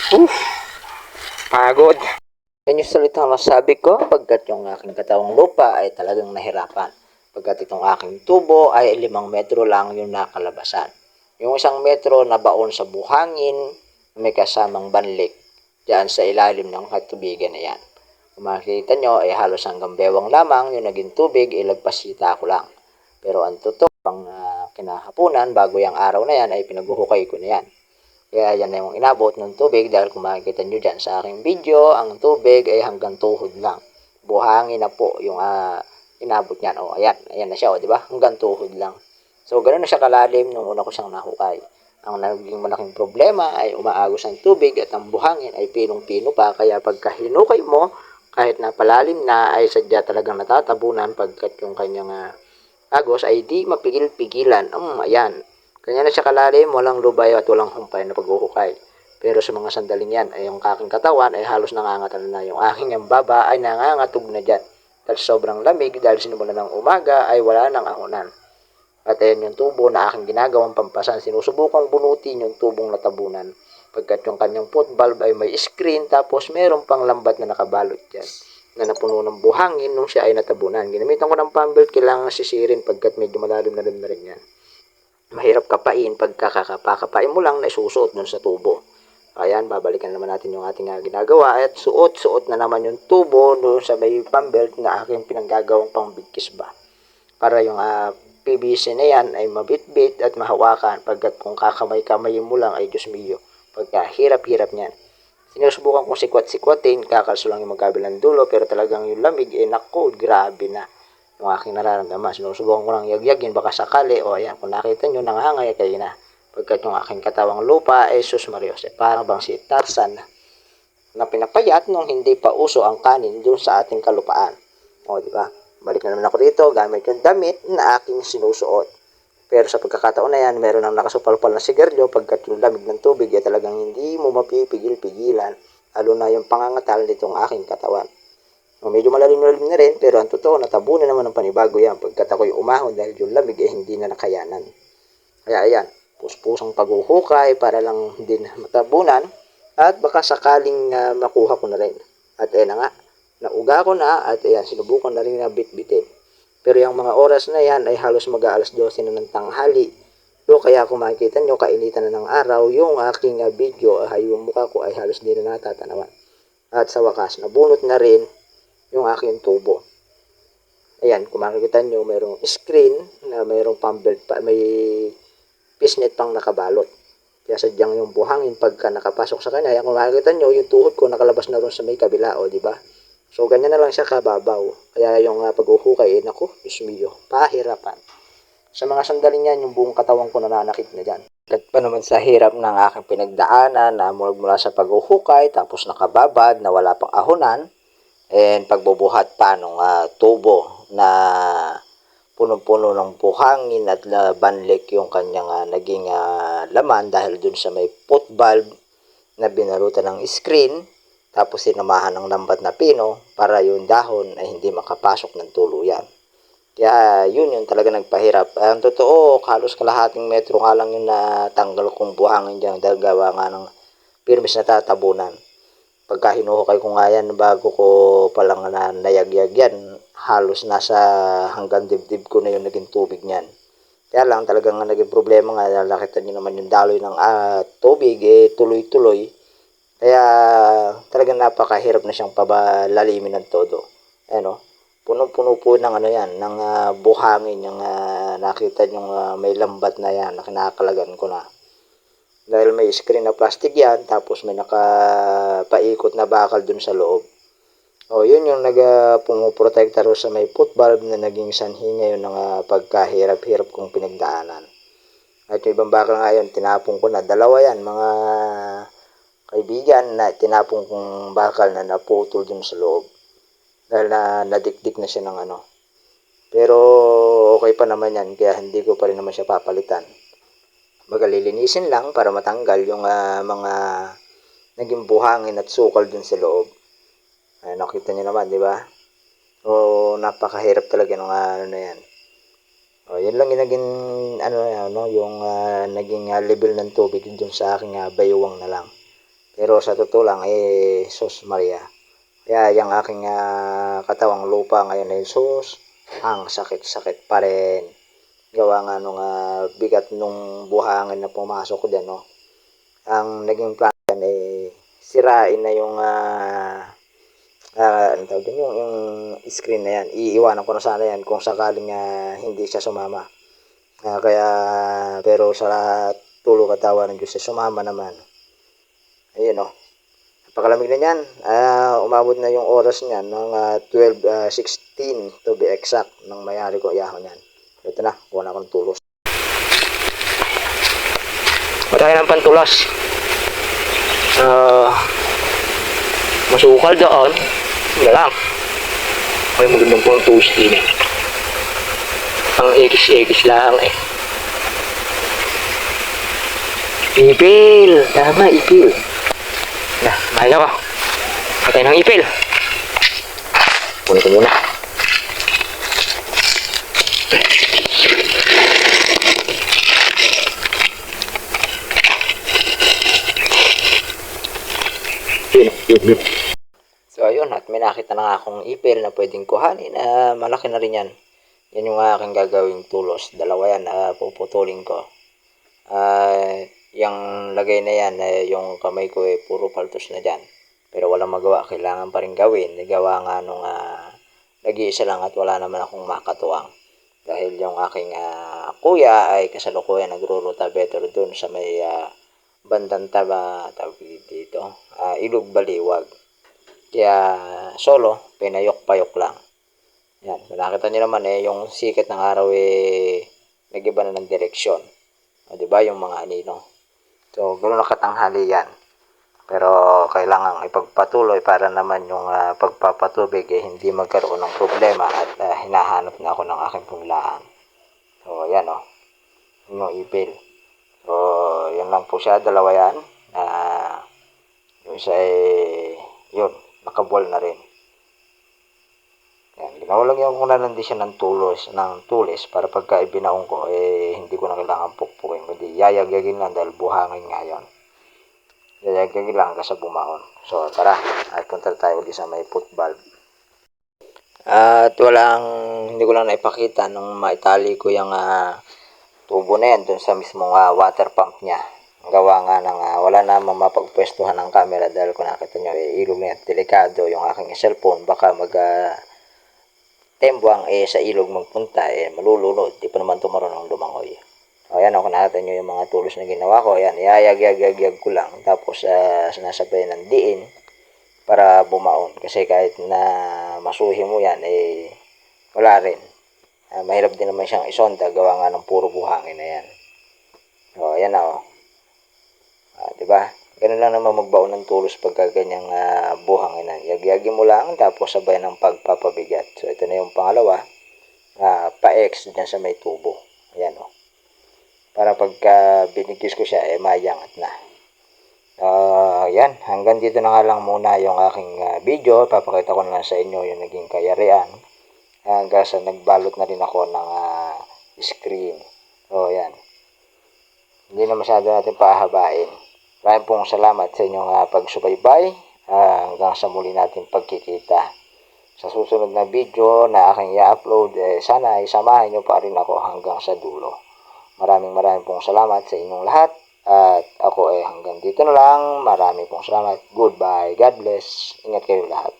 Oof, pagod. Yan yung salitang masabi ko pagkat yung aking katawang lupa ay talagang nahirapan. Pagkat itong aking tubo ay 5 metro lang yung nakalabasan. Yung 1 metro na baon sa buhangin, may kasamang banlik diyan sa ilalim ng katubigan na yan. Kung makikita nyo ay halos hanggang bewang lamang yung naging tubig, ilagpasita ko lang. Pero ang totoo, pang kinahapunan bago yung araw na yan ay pinaghuhukay ko na yan. Kaya yan na yung inabot ng tubig dahil kung makikita nyo dyan sa aking video, ang tubig ay hanggang tuhod lang. Buhangin na po yung inabot niyan. O, ayan na siya, o, di ba? Hanggang tuhod lang. So, ganoon na siya kalalim nung una ko siyang nahukay. Ang naging malaking problema ay umaagos ang tubig at ang buhangin ay pinong-pino pa. Kaya pagka hinukay mo, kahit na palalim na, ay sadya talagang natatabunan pagkat yung kanyang agos ay di mapigil-pigilan. Ayan. Kanya na siya kalalim, walang lubay at walang humpay na paghuhukay. Pero sa mga sandaling yan, ay yung aking katawan ay halos nangangatan na. Yung aking ang baba ay nangangatog na dyan. Dahil sobrang lamig, dahil sinimula ng umaga ay wala nang ahonan. At ayan yung tubo na aking ginagawang pampasan. Sinusubukang bunutin yung tubong natabunan. Pagkat yung kanyang foot valve ay may screen, tapos meron pang lambat na nakabalot dyan na napuno ng buhangin nung siya ay natabunan. Ginamitan ko ng pambelt, kailangan sisirin pagkat medyo malalim na rin yan. Mahirap kapain pagkakapain mo lang na isusuot dun sa tubo. Ayan, babalikan naman natin yung ating ginagawa at suot-suot na naman yung tubo doon sa may pambelt na aking pinaggagawang pangbigkis ba. Para yung PVC na yan ay mabitbit at mahawakan pagkat kung kakamay-kamay mo lang ay Diyos mio. Pagka hirap-hirap niyan. Sinusubukan kong sikwat-sikwatin, kakalso lang yung magkabilang dulo pero talagang yung lamig ay nako, grabe na yung aking nararamdaman. Sinusubukan ko lang yagyagin baka sakali o ayan kung nakita nyo nangangay kayo na pagkat yung aking katawang lupa ay sus Marios parang bang si Tarzan na pinapayat nung hindi pa uso ang kanin dun sa ating kalupaan. O di ba? Balik na naman ako dito gamit yung damit na aking sinusuot. Pero sa pagkakataon na yan, meron ang nakasupalpal na sigarilyo pagkat yung lamig ng tubig ay talagang hindi mo mapipigil-pigilan lalo na yung pangangatal nitong aking katawan. O, medyo malalim-lalim na rin pero ang totoo natabunan naman ng panibago yan pagkat ako'y umahon dahil yung lamig ay hindi na nakayanan. Kaya ayan, puspusang paghuhukay para lang din matabunan at baka sakaling makuha ko na rin. At ayan na nga, nauga ko na at ayan, sinubukan na rin na bit-bitin. Pero yung mga oras na yan ay halos mag-aalas 12 na ng tanghali. So kaya kung makikita nyo, kainitan na ng araw, yung aking video ay yung mukha ko ay halos di na natatanawan. At sa wakas, nabunot na rin yung aking tubo. Ayan, kung makikita nyo, mayroong screen na mayroong pambelt pa, may fishnet pang nakabalot. Kaya sadyang yung buhangin pagka nakapasok sa kanya, kung makikita nyo, yung tuhod ko nakalabas na ron sa may kabila, o di ba? So, ganyan na lang siya kababaw. Kaya yung paghuhukay, naku, Diyos mio, pahirapan. Sa mga sandaling yan, yung buong katawan ko nananakit na dyan. At pa naman sa hirap ng aking pinagdaanan na mula sa paghuhukay, tapos nakababad na wala pang ahonan, and pagbubuhat pa ng tubo na punong-puno ng buhangin at banlik yung kanyang naging laman dahil dun sa may foot valve na binarutan ng screen tapos sinamahan ng lambat na pino para yung dahon ay hindi makapasok ng tuluyan. Kaya yun yung talaga nagpahirap. Ang totoo, halos kalahating metro nga lang yung natanggal kong buhangin dyan dahil gawa nga ng pirmis na tatabunan. Pagka hinuhukay ko nga yan bago ko palang nayagyag yan, halos nasa hanggang dibdib ko na yung naging tubig niyan. Kaya lang talagang naging problema nga, nakita nyo naman yung daloy ng tubig, tuloy-tuloy. Kaya talagang napakahirap na siyang pabalalimin ng todo. Ano, puno-puno po ng yan, ng buhangin yung nakita nyo may lambat na yan na kinakalagan ko na. Dahil may screen na plastic yan, tapos may nakapaikot na bakal dun sa loob. O, yun yung pumuprotekta ro sa may foot valve na naging sanhi ngayon ng pagkahirap-hirap kong pinagdaanan. At yung ibang bakal nga yun, tinapong ko na. Dalawa yan, mga kaibigan na tinapong kong bakal na naputol dun sa loob. Dahil nadikdik na siya ng Pero okay pa naman yan, kaya hindi ko pa rin naman siya papalitan. Magalilinisin lang para matanggal yung mga naging buhangin at sukal dun sa loob. Nakita niyo naman, di ba? O, napakahirap talaga ng na yan. O, yun lang yung naging yung naging level ng tubig dun sa aking baywang na lang. Pero sa totoo lang, sus Maria. Kaya yung aking katawang lupa ngayon ay sus, ang sakit-sakit pa rin. Gawa nga nung bigat nung buhangin na pumasok ko dyan, no? Ang naging plan ay sirain na yung ano tawag din, yung screen na yan. Iiwanan ko na sana yan kung sakaling hindi siya sumama. Kaya, pero sa tulo katawan ng Diyos, sumama naman. Ayun, no? Napakalamig na yan. Umabot na yung oras niyan ng 12:16 to be exact nang mayari ko iyahon yan. Ito na, kuha na akong tulos. Matay ng pantulas. Masukal doon. Wala lang. May magandang pong toast din eh. Ang ekis-ekis lang eh. Ipil! Tama, ipil. Na, mahal ako. Patay ng ipil. Kunin ko muna. So ayun, at may nakita na nga akong ipil na pwedeng kuhanin. Malaki na rin yan. Yan yung aking gagawing tulos. Dalawa yan, puputulin ko. Yung lagay na yan, yung kamay ko puro paltos na dyan. Pero walang magawa, kailangan pa rin gawin. Gawa nga nung nag-iisa lang at wala naman akong makatuwang. Dahil yung aking kuya ay kasalukuyan nagro-rotavetor dun sa may bandang tawag dito, Ilog Baliwag. Kaya solo, pinayok-payok lang. Yan, nakita niyo naman yung sikat ng araw nag-iba na ng direksyon. Diba yung mga anino. So, gano'n na katanghali yan. Pero kailangan ipagpatuloy para naman yung pagpapatubig hindi magkaroon ng problema at hinahanap na ako ng aking panglaan. So, yan o. Yung ipil. So, yan lang po siya. Dalawa yan. Yung isa yun, nakabol na rin. Yan, ginawa lang yung muna lang din siya ng tulis para pagka ibinaong ko, hindi ko na kailangan pukpukin. Kundi yayagagin lang dahil buhangin ngayon. Yayagagin lang hanggang sa bumaon. So, tara, at punta tayo ulit sa may foot valve. At hindi ko lang naipakita nung maitali ko yung tubo na yan dun sa mismong water pump niya. Gawa nga ng wala namang mapagpwestuhan ng camera dahil kung nakita nyo, ilog na yan, delikado yung aking cellphone, baka tembwang sa ilog magpunta, malulunod, di pa naman tumarunong lumangoy. O yan, kung nakita nyo yung mga tulos na ginawa ko, yan, iayag ko lang, tapos sinasabay ng diin para bumaon, kasi kahit na masuhi mo yan, wala rin. Mahirap din naman siyang isonda, gawa nga ng puro buhangin na yan. O yan na diba? Ganun lang naman magbaon ng tulos pagka ganyang buhangin na. Yagyagin mo lang, tapos sabay ng pagpapabigat. So ito na yung pangalawa, pa-X dyan sa may tubo. Ayan para pagka binigis ko siya, mayangat na. Yan, hanggang dito na nga lang muna yung aking video. Papakita ko na lang sa inyo yung naging kayarian. Hanggang sa nagbalot na rin ako ng screen. Yan. Hindi na masyado natin pahabain. Maraming pong salamat sa inyong pagsubaybay. Hanggang sa muli natin pagkikita. Sa susunod na video na aking i-upload, sana isamahan nyo pa rin ako hanggang sa dulo. Maraming pong salamat sa inyong lahat. At ako hanggang dito na lang. Maraming pong salamat. Goodbye. God bless. Ingat kayo lahat.